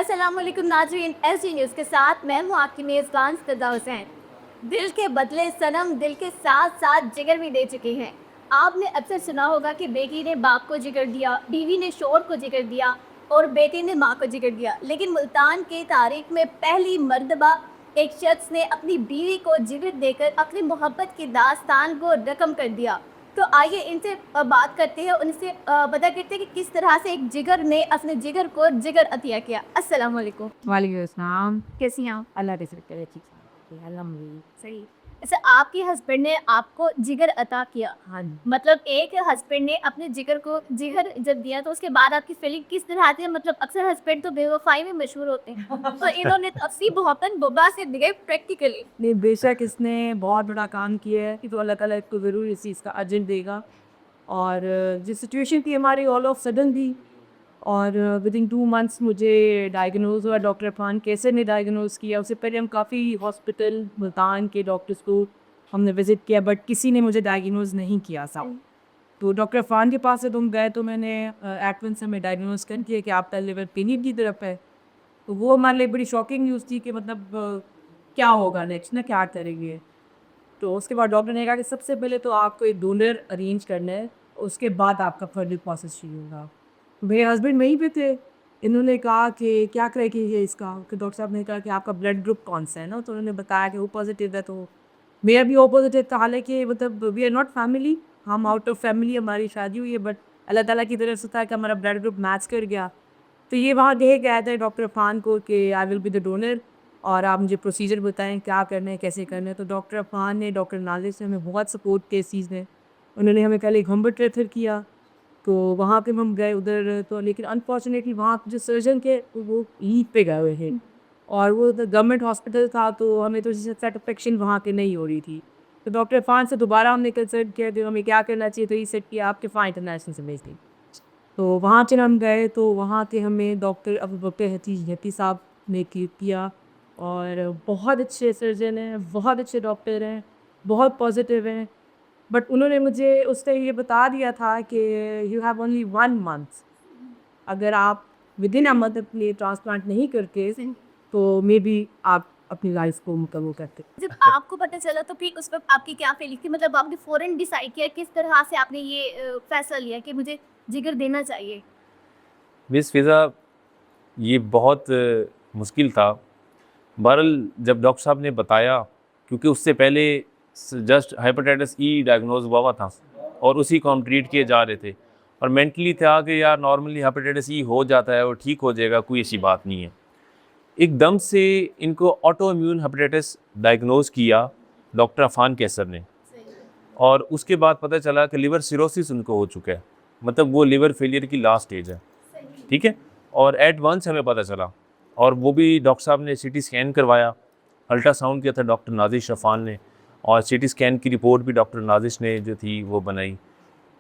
अस्सलामुअलैकुम नाज़रीन, SD news के साथ मैं हूँ आपकी मेज़बान सदा हुसैन। दिल के बदले सनम दिल के साथ साथ जिगर भी दे चुके हैं। आपने अक्सर सुना होगा कि बेटी ने बाप को जिगर दिया, बीवी ने शोहर को जिगर दिया और बेटी ने माँ को जिगर दिया। लेकिन मुल्तान की तारीख में पहली मर्तबा एक शख्स ने अपनी बीवी को जिगर देकर अपनी मोहब्बत की दास्तान को रकम कर दिया। तो आइए इनसे बात करते हैं, उनसे पता करते हैं कि किस तरह से एक जिगर ने अपने जिगर को जिगर अतिया किया। अस्सलाम वालेकुम। वालेकुम अस्सलाम। कैसी हैं आप? अल्लाह रिज़्क़ करे ठीक से अल्हम्दुलिल्लाह। सही। अच्छा, आपके हस्बैंड ने आपको जिगर अता किया, हाँ जी। मतलब एक हस्बैंड ने अपने जिगर को जिगर जब दिया तो उसके बाद आपकी फीलिंग किस तरह आती है? मतलब अक्सर हस्बैंड तो बेवफाई में मशहूर होते हैं तो इन्होंने तो अपनी मोहब्बत बुबा से दिखाई प्रैक्टिकली। नहीं, बेशक इसने बहुत बड़ा काम किया है कि तो अल्लाह ताला इसको ज़रूर इस चीज़ का अजर देगा। और जिस सिचुएशन थी हमारी ऑल ऑफ सडन थी, और विदिन 2 मंथ्स मुझे डायग्नोज़ हुआ। डॉक्टर इरफान कैसर ने डायग्नोज़ किया। उससे पहले हम काफ़ी हॉस्पिटल मुल्तान के डॉक्टर्स को हमने विज़िट किया, बट किसी ने मुझे डायग्नोज़ नहीं किया था। तो डॉक्टर इरफान के पास से तुम गए तो मैंने एट वंस हमें डायग्नोज़ कर दिया कि आपका लिवर पेनिट की तरफ है। तो वो हमारे लिए बड़ी शॉकिंग न्यूज़ थी कि मतलब क्या होगा नेक्स्ट ना, क्या करेंगे। तो उसके बाद डॉक्टर ने कहा कि सबसे पहले तो आपको एक डोनर अरेंज करना है, उसके बाद आपका फर्दर प्रोसेस शुरू होगा। मेरे हस्बैंड वहीं पे थे। इन्होंने कहा कि क्या क्राइटेरिया है इसका, कि डॉक्टर साहब ने कहा कि आपका ब्लड ग्रुप कौन सा है ना, तो उन्होंने बताया कि वो पॉजिटिव है। तो मेरा भी ओ पॉजिटिव था, हालांकि मतलब वी आर नॉट फैमिली, हम आउट ऑफ फैमिली हमारी शादी हुई है, बट अल्लाह ताला की तरफ से था कि हमारा ब्लड ग्रुप मैच कर गया। तो ये वहाँ कह गया था डॉक्टर अफ़ान को कि I will be the donor, और आप मुझे प्रोसीजर बताएं क्या करना है, कैसे करना है। तो डॉक्टर अफ़ान ने, डॉक्टर नाज़िर से हमें बहुत सपोर्ट किया इस चीज़ में। उन्होंने हमें पहले एक हम्बर्ट रेफर किया, तो वहाँ पे हम गए उधर। तो लेकिन अनफॉर्चुनेटली वहाँ पे जो सर्जन थे वो ईद पे गए हुए थे, और वो तो गवर्नमेंट हॉस्पिटल था, तो हमें तो सेटिस्फेक्शन वहाँ के नहीं हो रही थी। तो डॉक्टर अफ़ान से दोबारा हमने कंसल्ट किया कि हमें क्या करना चाहिए। तो ये सेट किया आपके फ़ाइन इंटरनेशनल से भेज दी। तो वहाँ फिर हम गए, तो वहाँ के हमें डॉक्टर अबू बकर हती साहब ने किया, और बहुत अच्छे सर्जन हैं, बहुत अच्छे डॉक्टर हैं, बहुत पॉजिटिव हैं। बट उन्होंने मुझे उस टाइम ये बता दिया था कि यू हैव ओनली 1 मंथ, अगर आप विदिन अ मंथ अपने ट्रांसप्लांट नहीं करते तो मे बी आप अपनी लाइफ को मुकम्मल करते। जब आपको पता चला तो फिर उस वक़्त आपकी क्या फीलिंग थी? मतलब आपने फ़ौरन डिसाइड किया, किस तरह से आपने ये फ़ैसला लिया कि मुझे जिगर देना चाहिए? मिस फ़िज़ा, ये बहुत मुश्किल था। बहरहाल जब डॉक्टर साहब ने बताया, क्योंकि उससे पहले जस्ट हेपेटाइटिस ई डायग्नोज हुआ था और उसी को हम ट्रीट किए जा रहे थे, और मेंटली था कि यार नॉर्मली हेपेटाइटिस ई हो जाता है और ठीक हो जाएगा, कोई ऐसी बात नहीं है। एकदम से इनको ऑटो इम्यून हेपेटाइटिस डायग्नोज किया डॉक्टर अफ़ान कैसर ने, और उसके बाद पता चला कि लिवर सिरोसिस उनको हो चुका है, मतलब वो लिवर फेलियर की लास्ट स्टेज है। ठीक है, और एट वंस हमें पता चला, और वो भी डॉक्टर साहब ने सीटी स्कैन करवाया, अल्ट्रासाउंड किया था डॉक्टर नाजिश अफ़ान ने, और सीटी स्कैन की रिपोर्ट भी डॉक्टर नाजिश ने जो थी वो बनाई।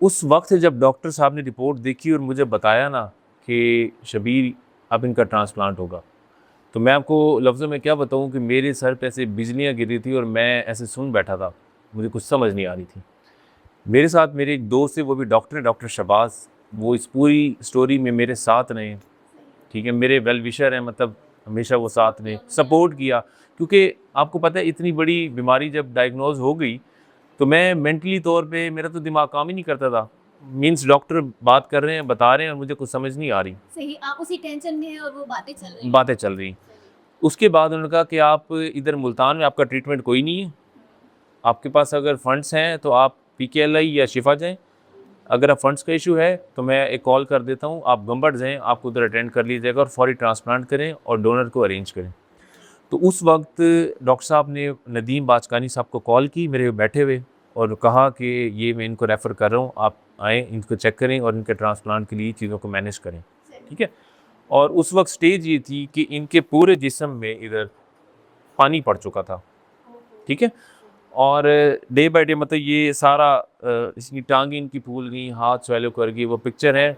उस वक्त जब डॉक्टर साहब ने रिपोर्ट देखी और मुझे बताया ना कि शबीर अब इनका ट्रांसप्लांट होगा, तो मैं आपको लफ्ज़ों में क्या बताऊं कि मेरे सर पे ऐसे बिजलियाँ गिर रही थी और मैं ऐसे सुन बैठा था, मुझे कुछ समझ नहीं आ रही थी। मेरे साथ मेरे एक दोस्त है, वो भी डॉक्टर है, डॉक्टर शबाज़, वो इस पूरी स्टोरी में मेरे साथ रहे। ठीक है, मेरे वेल विशर हैं, मतलब हमेशा वो साथ ने सपोर्ट किया, क्योंकि आपको पता है इतनी बड़ी बीमारी जब डायग्नोज हो गई तो मैं मेंटली तौर पे, मेरा तो दिमाग काम ही नहीं करता था। मींस डॉक्टर बात कर रहे हैं, बता रहे हैं, और मुझे कुछ समझ नहीं आ रही, सही, आप उसी टेंशन में हैं और वो बातें चल रही हैं। बातें चल रही। उसके बाद उन्होंने कहा कि आप इधर मुल्तान में आपका ट्रीटमेंट कोई नहीं है, आपके पास अगर फंड्स हैं तो आप PKLI या शिफा जाएँ, अगर आप फंड्स का इशू है तो मैं एक कॉल कर देता हूँ, आप गंबट जाएँ, आपको उधर अटेंड कर लीजिएगा और फौरी ट्रांसप्लांट करें और डोनर को अरेंज करें। तो उस वक्त डॉक्टर साहब ने नदीम बाचकानी साहब को कॉल की मेरे बैठे हुए, और कहा कि ये मैं इनको रेफ़र कर रहा हूँ, आप आएँ, इनको चेक करें और इनके ट्रांसप्लांट के लिए चीज़ों को मैनेज करें। ठीक है, और उस वक्त स्टेज ये थी कि इनके पूरे जिस्म में इधर पानी पड़ चुका था। ठीक है, और डे बाय डे मतलब ये सारा इसकी टांगें इनकी फूल गई, हाथ स्वेलो कर गई, वो पिक्चर है,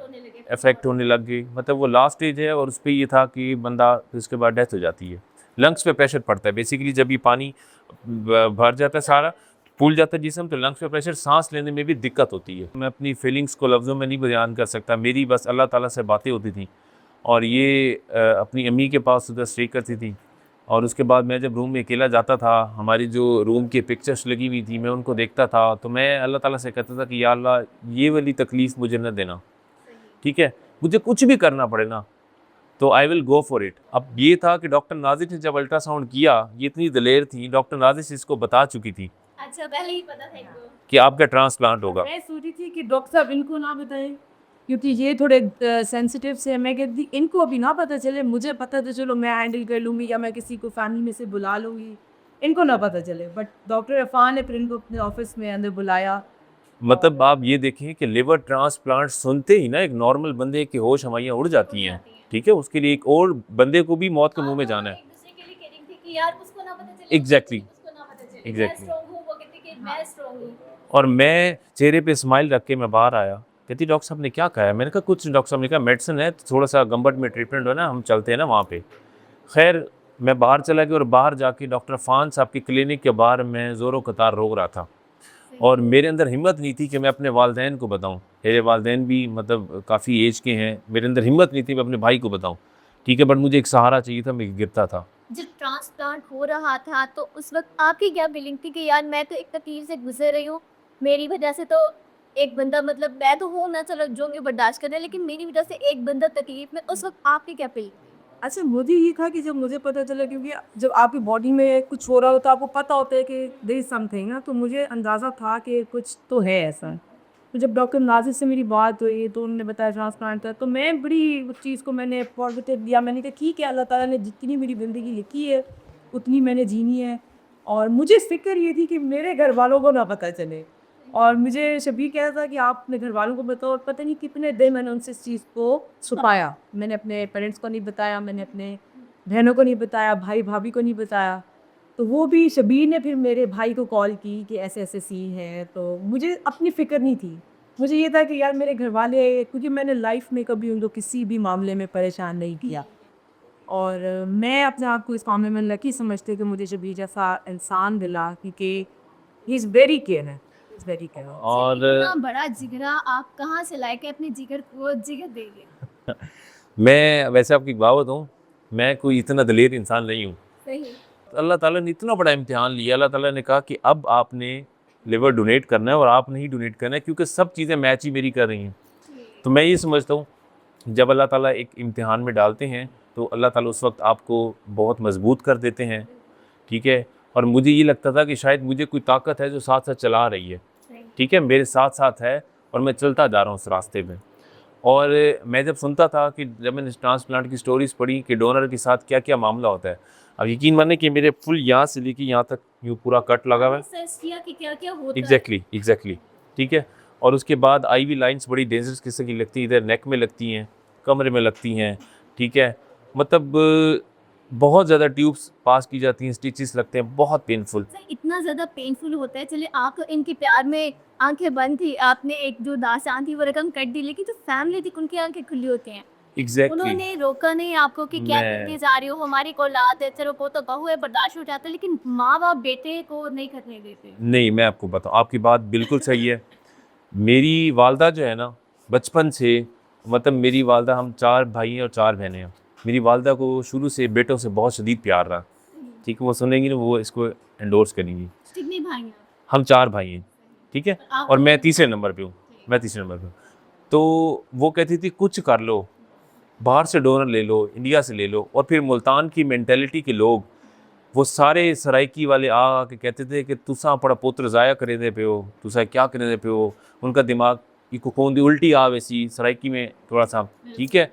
इफेक्ट होने लग गई, मतलब वो लास्ट स्टेज है। और उस पर ये था कि बंदा तो इसके बाद डेथ हो जाती है। लंग्स पे प्रेशर पड़ता है बेसिकली, जब ये पानी भर जाता है, सारा फूल जाता है जिस्म, तो लंग्स पे प्रेशर, सांस लेने में भी दिक्कत होती है। मैं अपनी फीलिंग्स को लफ्ज़ों में नहीं बयान कर सकता, मेरी बस अल्लाह ताला से बातें होती थी, और ये अपनी अम्मी के पास उधर स्टे करती थी। और उसके बाद मैं जब रूम में अकेला जाता था, हमारी जो रूम की पिक्चर्स लगी हुई थी मैं उनको देखता था, तो मैं अल्लाह ताला से कहता था कि या अल्लाह ये वाली तकलीफ़ मुझे न देना, ठीक है, मुझे कुछ भी करना पड़े ना तो I will go for it. अब ये था कि डॉक्टर नाजिर ने जब अल्ट्रासाउंड किया, ये इतनी दलेर थी, डॉक्टर नाजिर इसको बता चुकी थी अच्छा, पहले ही पता था इनको। कि आपका ट्रांसप्लांट होगा। मैं सोची थी कि डॉक्टर साहब इनको ना बताएं क्योंकि ये थोड़े सेंसिटिव से हैं। मैं कहती इनको अभी ना पता चले, मुझे पता तो चलो मैं हैंडल कर लूँगी या मैं किसी को फैमिली में से बुला लूँगी, इनको ना पता चले। बट डॉक्टर इरफान ने फिर इनको अपने ऑफिस में अंदर बुलाया। मतलब आप ये देखें कि लिवर ट्रांसप्लांट सुनते ही ना एक नॉर्मल बंदे की होश हवाइयाँ उड़ जाती हैं, ठीक है, उसके लिए एक और बंदे को भी मौत के मुंह में जाना है। एक दूसरे के लिए केयरिंग थी कि यार उसको ना पता चले, Exactly. उसको ना पता चले, मैं Exactly. स्ट्रांग हूँ, वो कहती कि मैं स्ट्रांग हूँ। और मैं चेहरे पे स्माइल रख के मैं बाहर आया, कहती डॉक्टर साहब ने क्या कहा है? मैंने कहा कुछ, डॉक्टर साहब ने कहा मेडिसिन है, थोड़ा सा गंबट में ट्रीटमेंट हो ना, हम चलते हैं ना वहाँ पे। खैर मैं बाहर चला गया और बाहर जाके डॉक्टर फान साहब की क्लिनिक के बाहर मैं ज़ोरों कतार रो रहा था और मेरे अंदर हिम्मत नहीं थी कि मैं अपने वालदैन को बताऊं। मेरे वालदैन भी मतलब काफ़ी एज के हैं, मेरे अंदर हिम्मत नहीं थी मैं अपने भाई को बताऊं, ठीक है, बट मुझे एक सहारा चाहिए था, मैं गिरता था। जब ट्रांसप्लांट हो रहा था तो उस वक्त आपकी क्या फीलिंग थी कि यार मैं तो एक तकलीफ से गुजर रही हूँ, मेरी वजह से तो एक बंदा, मतलब मैं तो हूँ ना, चलो जो भी बर्दाश्त कर रहे हैं, लेकिन मेरी वजह से एक बंदा तकलीफ में, उस वक्त आपकी क्या फीलिंग? अच्छा, मुझे ये था कि जब मुझे पता चला, क्योंकि जब आपकी बॉडी में कुछ हो रहा होता है आपको पता होता है कि देयर इज समथिंग ना, तो मुझे अंदाज़ा था कि कुछ तो है ऐसा। तो जब डॉक्टर नाजिर से मेरी बात हुई तो उन्होंने बताया ट्रांसप्लांट था, तो मैं बड़ी उस चीज़ को मैंने पॉजिटिव लिया। मैंने कहा ठीक है, अल्लाह ताला ने जितनी मेरी ज़िंदगी लिखी है उतनी मैंने जीनी है। और मुझे फ़िक्र ये थी कि मेरे घर वालों को ना पता चले। और मुझे शबीर कह रहा था कि आप अपने घर वालों को बताओ, और पता नहीं कितने दिन मैंने उनसे इस चीज़ को छुपाया। मैंने अपने पेरेंट्स को नहीं बताया, मैंने अपने बहनों को नहीं बताया, भाई भाभी को नहीं बताया। तो वो भी शबीर ने फिर मेरे भाई को कॉल की कि ऐसे-ऐसे सीन है, तो मुझे अपनी फ़िक्र नहीं थी। मुझे ये था कि यार मेरे घरवाले, क्योंकि मैंने लाइफ़ में कभी उनको किसी भी मामले में परेशान नहीं किया। और मैं अपने आप को इस मामले में लकी समझती हूँ कि मुझे शबीर जैसा इंसान मिला, क्योंकि he is very careful, he is very careful. और इतना बड़ा जिगरा आप कहाँ से लाए कि अपने जिगर को जिगर दे दिया? मैं वैसे आपकी बात बताऊँ, मैं कोई इतना दलेर इंसान नहीं हूँ। सही। अल्लाह ताला ने इतना बड़ा इम्तिहान लिया, अल्लाह ताला ने कहा कि अब आपने लिवर डोनेट करना है और आप नहीं डोनेट करना है, क्योंकि सब चीज़ें मैच ही मेरी कर रही हैं। तो मैं ये समझता हूँ जब अल्लाह ताला एक इम्तिहान में डालते हैं तो अल्लाह ताला उस वक्त आपको बहुत मजबूत कर देते हैं, ठीक है। और मुझे ये लगता था कि शायद मुझे कोई ताकत है जो साथ साथ चला रही है, ठीक है, मेरे साथ साथ है और मैं चलता जा रहा हूँ उस रास्ते में। और मैं जब सुनता था कि जब मैंने ट्रांसप्लांट की स्टोरीज़ पढ़ी कि डोनर के साथ क्या क्या मामला होता है, अब यकीन माने कि मेरे फुल यहाँ से लेके यहाँ तक यूँ पूरा कट लगा हुआ है। सर्च किया कि क्या-क्या होता है। एग्जैक्टली, ठीक है। और उसके बाद आईवी लाइंस बड़ी डेंजरस किस्म की लगती हैं, इधर नेक में लगती हैं, कमरे में लगती हैं, ठीक है, मतलब बहुत ज़्यादा ट्यूब्स पास की जाती हैं, स्टिचेस लगते हैं, बहुत पेनफुल। सर, इतना ज़्यादा पेनफुल होता है। चलिए, आप तो इनके प्यार में आंखें बंद थी, आपने एक जो दास्तान थी वो रकम कट दी, लेकिन जो फैमिली थी उनकी आंखें खुली होती हैं। एग्जैक्टली उन्होंने रोका नहीं आपको कि क्या मैं करके जा रही हो, हमारी औलाद है, चलो वो तो बहू है, बर्दाश्त हो जाता है, लेकिन माँ बाप बेटे को नहीं करने देते। नहीं, मैं आपको बताऊँ, आपकी बात बिल्कुल सही है। मेरी वालदा जो है ना, बचपन से, मतलब मेरी वालदा, हम 4 भाई हैं और 4 बहनें हैं। मेरी वालदा को शुरू से बेटों से बहुत शदीद प्यार रहा, ठीक है, वो सुनेंगी ना, वो इसको एंडोर्स करेंगी। कितने भाई हैं? हम 4 भाई हैं, ठीक है, आप और मैं तीसरे नंबर पे हूँ, मैं तीसरे नंबर पे हूँ। तो वो कहती थी कुछ कर लो, बाहर से डोनर ले लो, इंडिया से ले लो। और फिर मुल्तान की मेंटालिटी के लोग, वो सारे सराइकी वाले आ के कहते थे कि तुसा अपना पुत्र ज़ाया करे दे पे हो, तुसा क्या करे दे पे हो। उनका दिमाग की खून दी उल्टी आ वैसी सराइकी में थोड़ा सा, ठीक है,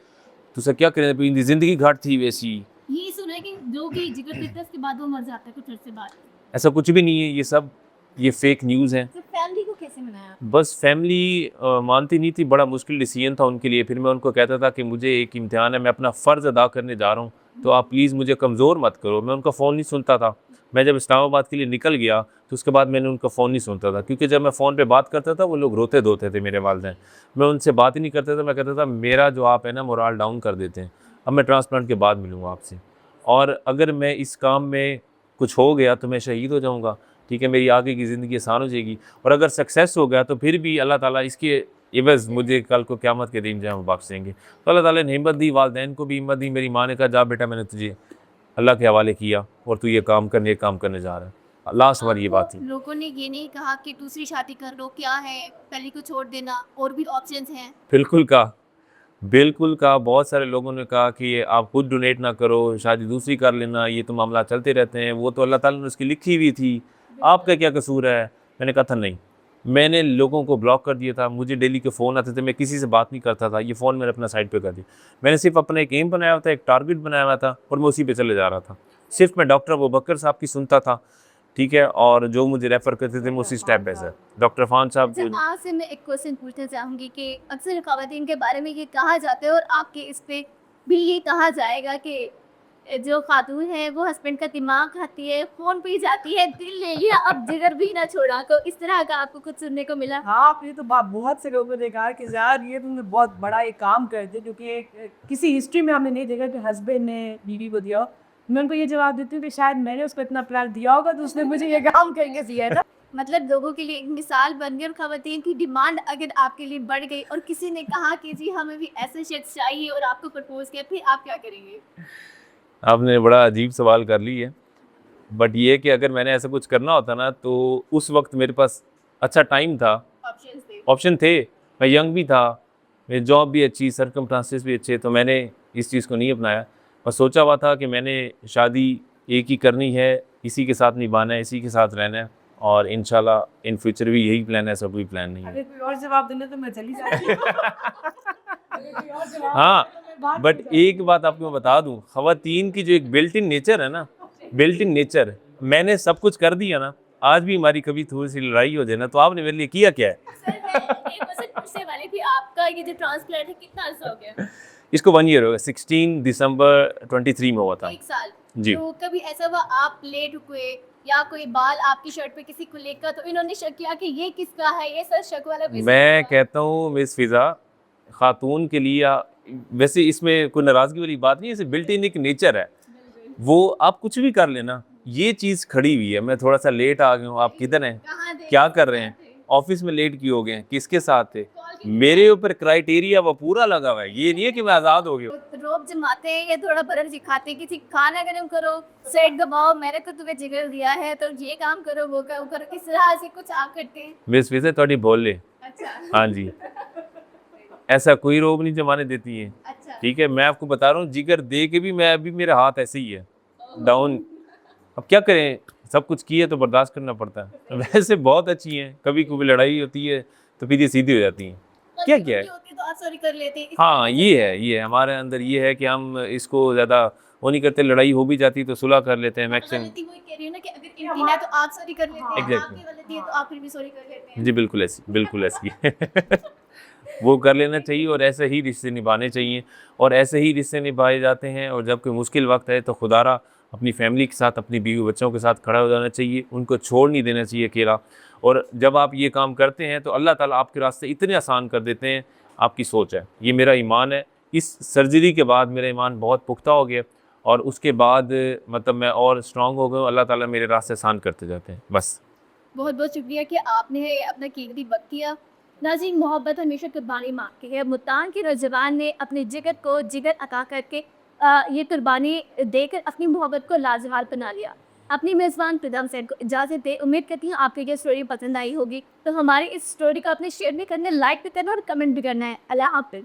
तुसा क्या करे दे पे, इनकी ज़िंदगी घाट थी वैसी। ये सुना है कि जो कि जिगर देता है उसके बाद वो मर जाता है कुछ अर्से बाद। ऐसा कुछ भी नहीं है, ये सब ये फेक न्यूज़ हैं। तो फैमिली को कैसे मनाया? बस फैमिली मानती नहीं थी, बड़ा मुश्किल डिसीजन था उनके लिए। फिर मैं उनको कहता था कि मुझे एक इम्तिहान है, मैं अपना फ़र्ज़ अदा करने जा रहा हूँ, तो आप प्लीज़ मुझे कमज़ोर मत करो। मैं उनका फ़ोन नहीं सुनता था। मैं जब इस्लामाबाद के लिए निकल गया तो उसके बाद मैंने उनका फ़ोन नहीं सुनता था, क्योंकि जब मैं फ़ोन पे बात करता था वो लोग रोते धोते थे मेरे वालिदैन। मैं उनसे बात ही नहीं करता था। मैं कहता था मेरा जो आप है ना मोराल डाउन कर देते हैं, अब मैं ट्रांसप्लांट के बाद मिलूँगा आपसे, और अगर मैं इस काम में कुछ हो गया तो मैं शहीद हो जाऊँगा, ठीक है, मेरी आगे की ज़िंदगी आसान हो जाएगी। और अगर सक्सेस हो गया तो फिर भी अल्लाह ताला इसके ये बस मुझे कल को क़यामत के दिन जहाँ बख्शेंगे। तो अल्लाह ताला ने हिम्मत दी, वालिदैन को भी हिम्मत दी। मेरी माँ ने कहा जा बेटा मैंने तुझे अल्लाह के हवाले किया और तू ये काम करने जा रहा है। लास्ट बार ये बात थी। लोगों ने ये नहीं कहा कि दूसरी शादी कर लो, क्या है पहले को छोड़ देना, और भी ऑप्शंस हैं। बिल्कुल कहा। बहुत सारे लोगों ने कहा कि आप खुद डोनेट ना करो, शादी दूसरी कर लेना, ये तो मामला चलते रहते हैं, वो तो अल्लाह ताला ने उसकी लिखी हुई थी, आपका क्या कसूर है। मैंने कहा था नहीं, मैंने लोगों को ब्लॉक कर दिया था। मुझे डेली के फ़ोन आते थे, मैं किसी से बात नहीं करता था, ये फ़ोन मैंने अपना साइड पे कर दिया। मैंने सिर्फ अपना एक एम बनाया हुआ था, एक टारगेट बनाया हुआ था और मैं उसी पे चले जा रहा था। सिर्फ मैं डॉक्टर अबूबकर साहब की सुनता था, ठीक है, और जो मुझे रेफ़र करते थे मैं उसी स्टेप पे सर डॉक्टर अफान साहब अच्छा, आपसे मैं एक क्वेश्चन पूछना चाहूँगी कि अक्सर ख़वातीन के बारे में ये कहा जाता है और आपके इस पे भी ये कहा जाएगा कि जो खातून है वो हस्बैंड का दिमाग खाती है, फ़ोन पे ही जाती है, दिल ले लिया अब जिगर भी ना छोड़ा। तो इस तरह का आपको कुछ सुनने को मिला? हाँ, ये तो बहुत से लोगों ने कहा कि यार ये तुमने बहुत बड़ा एक काम कर दिया, जो कि किसी हिस्ट्री में हमने नहीं देखा कि हस्बैंड ने बीवी को दिया। मैं उनको ये जवाब देती हूँ कि शायद मैंने उसको इतना प्यार दिया होगा तो उसने मुझे ये काम करके दिया है ना। मतलब लोगों के लिए एक मिसाल बन गई और ख़वातीन की डिमांड अगर आपके लिए बढ़ गई और किसी ने कहा कि जी हमें भी ऐसा शख्स चाहिए और आपको प्रपोज़ किया, फिर आप क्या करेंगे? आपने बड़ा अजीब सवाल कर ली है। बट ये है कि अगर मैंने ऐसा कुछ करना होता ना तो उस वक्त मेरे पास अच्छा टाइम था, ऑप्शंस थे। ऑप्शन थे, मैं यंग भी था, मेरी जॉब भी अच्छी, सर्कमस्टांसेस भी अच्छे, तो मैंने इस चीज़ को नहीं अपनाया। बस सोचा हुआ था कि मैंने शादी एक ही करनी है, इसी के साथ निभाना है, इसी के साथ रहना है और इंशाल्लाह इन फ्यूचर भी यही प्लान है, सब कोई प्लान नहीं है। अगर कोई और जवाब देना तो मैं चली जाती हूँ। हाँ, बट एक बात आपको मैं बता दूं, ख़वातीन की जो एक बिल्ट इन नेचर है ना, बिल्ट इन नेचर, मैंने सब कुछ कर दिया ना, आज भी हमारी कभी थोड़ी सी लड़ाई हो जाए ना तो आपने मेरे लिए किया क्या है? सर मैं एक क्वेश्चन पूछने वाली थी, आपका ये जो ट्रांसप्लांट है कितना अर्सा हो गया? इसको 1 ईयर हो गया, 16 दिसंबर 23 में हुआ था। 1 साल। जी। तो कभी ऐसा हुआ आप लेट हुए या कोई बाल आपकी शर्ट पे किसी को लेकर तो इन्होंने शक किया कि ये किसका है, ये सर शक वाला भी मैं कहता हूँ मिस फ़िज़ा, ख़ातून के लिए वैसे इसमें कोई नाराज़गी वाली बात नहीं है, इसे बिल्ट इन एक नेचर है, वो आप कुछ भी कर लेना। ये चीज़ खड़ी हुई है, मैं थोड़ा सा लेट आ गया हूँ, आप किधर हैं, कहाँ थे? क्या कर रहे हैं, ऑफिस में लेट क्यों हो गए हैं, किसके साथ थे? मेरे ऊपर क्राइटेरिया वो पूरा लगा हुआ है, ये नहीं है कि मैं आज़ाद हो गया। रोब जमाते हैं या थोड़ा बर्फ दिखाते हैं कि ठीक खाना गर्म करो, सेट दबाओ, मैंने तो तुम्हें जिगर दिया है तो ये काम करो वो करो, इस तरह से कुछ आप करते हैं? मिस फ़िज़ा थोड़ी बोल ले। अच्छा। हाँ जी, ऐसा कोई रोब नहीं जमाने देती है, अच्छा। ठीक है। मैं आपको बता रहा हूँ, जिगर दे के भी मैं अभी मेरा हाथ ऐसे ही है डाउन। अब क्या करें, सब कुछ किए तो बर्दाश्त करना पड़ता है। वैसे बहुत अच्छी हैं, कभी कभी लड़ाई होती है तो फिर ये सीधी हो जाती हैं। क्या गलती है होती है तो आप सॉरी कर लेते हैं। हाँ, ये है हमारे अंदर, ये है कि हम इसको ज़्यादा वो नहीं करते, लड़ाई हो भी जाती तो सुलह कर लेते हैं मैक्सिमम। गलती वही कह रही हूँ ना कि अगर इनकी है तो आप सॉरी कर लेते हैं, Exactly. आपकी गलती है तो आप फिर भी सॉरी कर लेते हैं। जी बिल्कुल ऐसी वो कर लेना चाहिए और ऐसे ही रिश्ते निभाने चाहिए और ऐसे ही रिश्ते निभाए जाते हैं। और जब कोई मुश्किल वक्त है तो खुदारा अपनी फैमिली के साथ, अपनी बीवी बच्चों के साथ खड़ा हो जाना चाहिए, उनको छोड़ नहीं देना चाहिए अकेला। और जब आप ये काम करते हैं तो अल्लाह ताला आपके रास्ते इतने आसान कर देते हैं, आपकी सोच है, ये मेरा ईमान है। इस सर्जरी के बाद मेरा ईमान बहुत पुख्ता हो गया और उसके बाद मतलब मैं और स्ट्रॉन्ग हो गया। अल्लाह ताला मेरे रास्ते आसान करते जाते हैं बस। बहुत बहुत शुक्रिया कि आपने अपना कीमती वक्त दिया। नाज़रीन, मोहब्बत हमेशा कुर्बानी मांगती है। मुल्तान के नौजवान ने अपने जिगर को जिगर अता करके ये कुर्बानी देकर अपनी मोहब्बत को लाजवाब बना लिया। अपनी मेज़बान फिदा हुसैन को इजाज़त दे। उम्मीद करती हूँ आपको ये स्टोरी पसंद आई होगी। तो हमारी इस स्टोरी को अपने शेयर भी करना, लाइक भी करना और कमेंट भी करना है। अल्लाह हाफ़िज़।